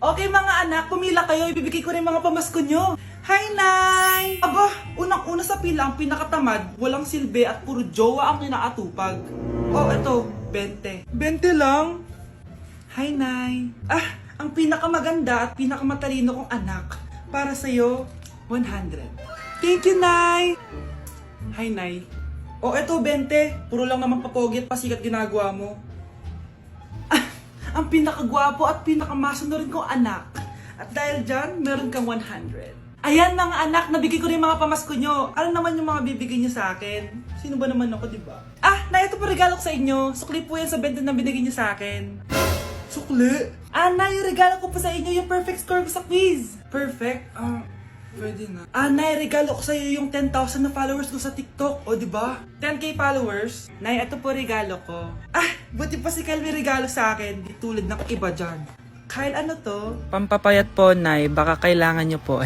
Okay mga anak, pumila kayo. Ibibigay ko rin mga pamasko nyo. Hi, Nay! Aba, unang-una sa pila ang pinakatamad, walang silbi at puro jowa ang kinakatupag. Oh, eto, 20. 20 lang? Hi, Nay! Ah, ang pinakamaganda at pinakamatalino kong anak. Para sa'yo, 100. Thank you, Nay! Hi, Nay. Oh, eto, 20. Puro lang naman papogit, pasikat ginagawa mo. Ah, ang pinakagwapo at pinakamasunod kong anak. At dahil dyan, meron kang 100. Ayan mga anak, nabigay ko rin mga pamasko nyo. Ano naman yung mga bibigay nyo sa akin? Sino ba naman ako, diba? Ah, na ito po regalo ko sa inyo. Sukli po yan sa 20 na binigay nyo sa akin. Sukli? Ah, na, yung regalo ko po sa inyo, yung perfect score ko sa quiz. Perfect? Pwede na. Ah, Nay, regalo ko sa iyo yung 10,000 na followers ko sa TikTok. O, diba? 10k followers. Nay, ito po regalo ko. Ah, buti pa si Kyle may regalo sa akin. Di tulad ng iba dyan. Kyle, ano to? Pampapayat po, Nay. Baka kailangan nyo po.